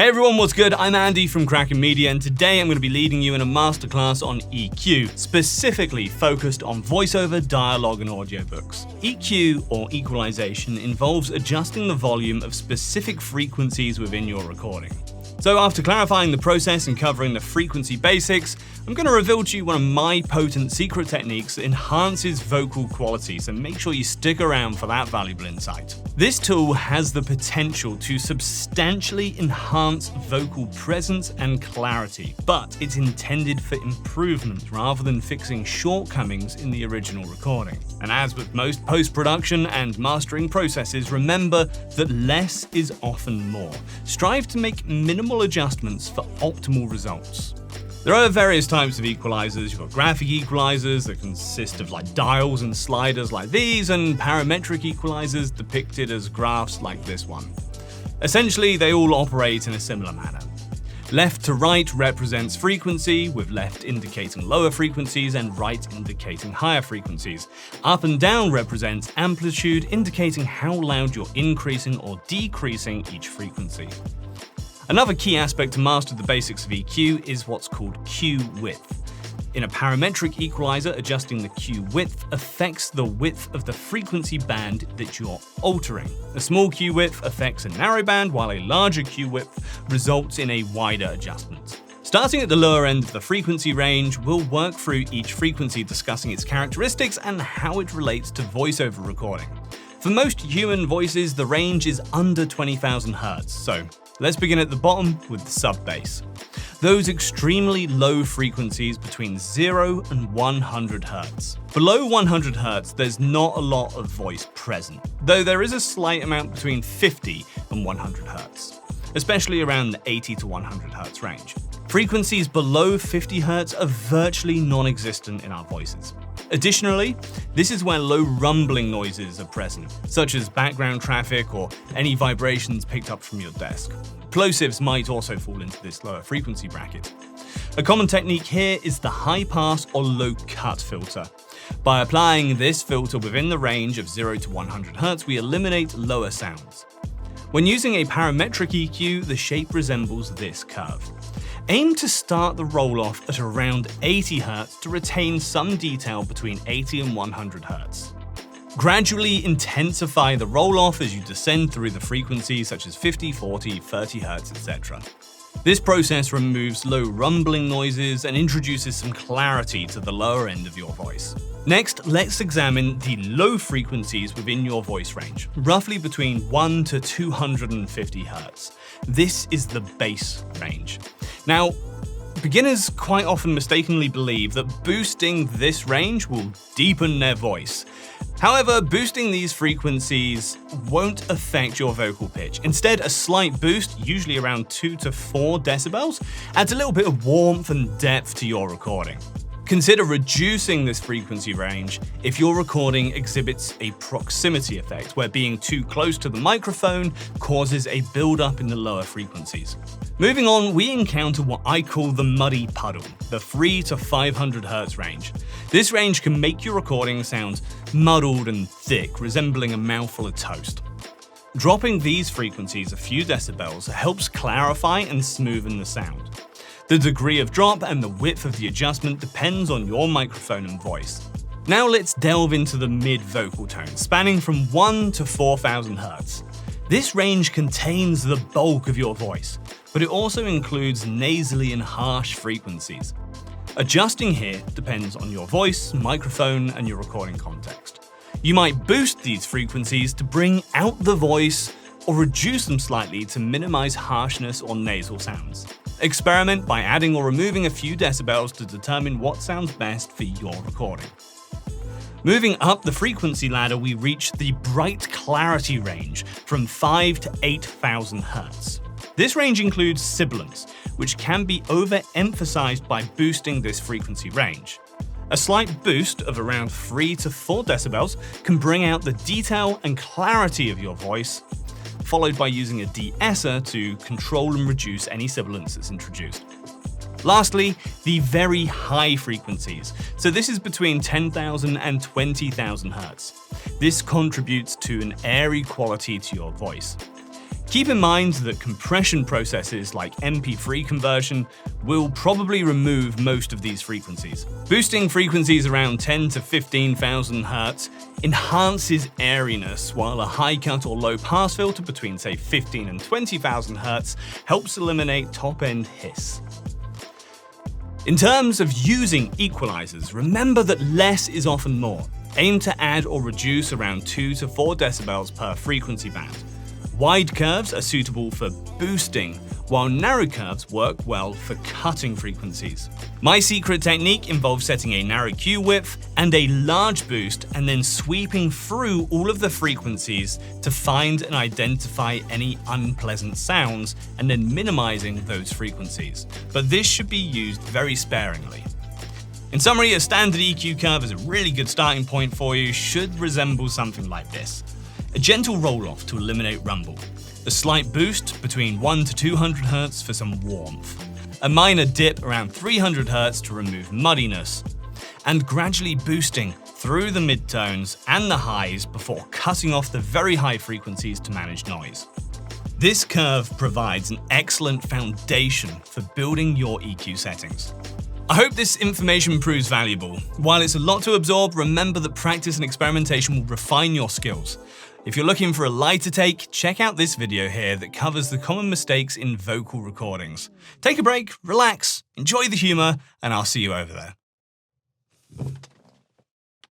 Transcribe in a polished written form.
Hey everyone, what's good? I'm Andy from Kraken Media, and today I'm going to be leading you in a masterclass on EQ, specifically focused on voiceover, dialogue, and audiobooks. EQ, or equalization, involves adjusting the volume of specific frequencies within your recording. So after clarifying the process and covering the frequency basics, I'm going to reveal to you one of my potent secret techniques that enhances vocal quality, so make sure you stick around for that valuable insight. This tool has the potential to substantially enhance vocal presence and clarity, but it's intended for improvement rather than fixing shortcomings in the original recording. And as with most post-production and mastering processes, remember that less is often more. Strive to make minimal adjustments for optimal results. There are various types of equalizers. You've got graphic equalizers that consist of dials and sliders like these, and parametric equalizers depicted as graphs like this one. Essentially, they all operate in a similar manner. Left to right represents frequency, with left indicating lower frequencies and right indicating higher frequencies. Up and down represents amplitude, indicating how loud you're increasing or decreasing each frequency. Another key aspect to master the basics of EQ is what's called cue width. In a parametric equalizer, adjusting the cue width affects the width of the frequency band that you're altering. A small cue width affects a narrow band, while a larger cue width results in a wider adjustment. Starting at the lower end of the frequency range, we'll work through each frequency, discussing its characteristics and how it relates to voiceover recording. For most human voices, the range is under 20,000 Hz, so let's begin at the bottom with the sub-bass. Those extremely low frequencies between 0 and 100 Hz. Below 100 Hz, there's not a lot of voice present, though there is a slight amount between 50 and 100 Hz, especially around the 80 to 100 Hz range. Frequencies below 50 Hz are virtually non-existent in our voices. Additionally, this is where low rumbling noises are present, such as background traffic or any vibrations picked up from your desk. Plosives might also fall into this lower frequency bracket. A common technique here is the high pass or low cut filter. By applying this filter within the range of 0 to 100 Hz, we eliminate lower sounds. When using a parametric EQ, the shape resembles this curve. Aim to start the roll-off at around 80 Hz to retain some detail between 80 and 100 Hz. Gradually intensify the roll-off as you descend through the frequencies such as 50, 40, 30 Hz, etc. This process removes low rumbling noises and introduces some clarity to the lower end of your voice. Next, let's examine the low frequencies within your voice range, roughly between 1 to 250 Hz. This is the bass range. Now, beginners quite often mistakenly believe that boosting this range will deepen their voice. However, boosting these frequencies won't affect your vocal pitch. Instead, a slight boost, usually around 2 to 4 decibels, adds a little bit of warmth and depth to your recording. Consider reducing this frequency range if your recording exhibits a proximity effect, where being too close to the microphone causes a build-up in the lower frequencies. Moving on, we encounter what I call the muddy puddle, the 3 to 500 Hz range. This range can make your recording sound muddled and thick, resembling a mouthful of toast. Dropping these frequencies a few decibels helps clarify and smoothen the sound. The degree of drop and the width of the adjustment depends on your microphone and voice. Now let's delve into the mid-vocal tone, spanning from 1 to 4,000 Hz. This range contains the bulk of your voice, but it also includes nasally and harsh frequencies. Adjusting here depends on your voice, microphone, and your recording context. You might boost these frequencies to bring out the voice, or reduce them slightly to minimize harshness or nasal sounds. Experiment by adding or removing a few decibels to determine what sounds best for your recording. Moving up the frequency ladder, we reach the bright clarity range from 5 to 8,000 Hz. This range includes sibilance, which can be overemphasized by boosting this frequency range. A slight boost of around 3 to 4 decibels can bring out the detail and clarity of your voice, followed by using a de-esser to control and reduce any sibilance that's introduced. Lastly, the very high frequencies. So this is between 10,000 and 20,000 Hz. This contributes to an airy quality to your voice. Keep in mind that compression processes like MP3 conversion will probably remove most of these frequencies. Boosting frequencies around 10 to 15,000 Hz enhances airiness, while a high cut or low pass filter between say 15 and 20,000 Hz helps eliminate top-end hiss. In terms of using equalizers, remember that less is often more. Aim to add or reduce around 2 to 4 decibels per frequency band. Wide curves are suitable for boosting, while narrow curves work well for cutting frequencies. My secret technique involves setting a narrow Q width and a large boost, and then sweeping through all of the frequencies to find and identify any unpleasant sounds, and then minimizing those frequencies. But this should be used very sparingly. In summary, a standard EQ curve is a really good starting point for you, should resemble something like this. A gentle roll-off to eliminate rumble, a slight boost between 1 to 200 Hz for some warmth, a minor dip around 300 Hz to remove muddiness, and gradually boosting through the midtones and the highs before cutting off the very high frequencies to manage noise. This curve provides an excellent foundation for building your EQ settings. I hope this information proves valuable. While it's a lot to absorb, remember that practice and experimentation will refine your skills. If you're looking for a lighter take, check out this video here that covers the common mistakes in vocal recordings. Take a break, relax, enjoy the humor, and I'll see you over there.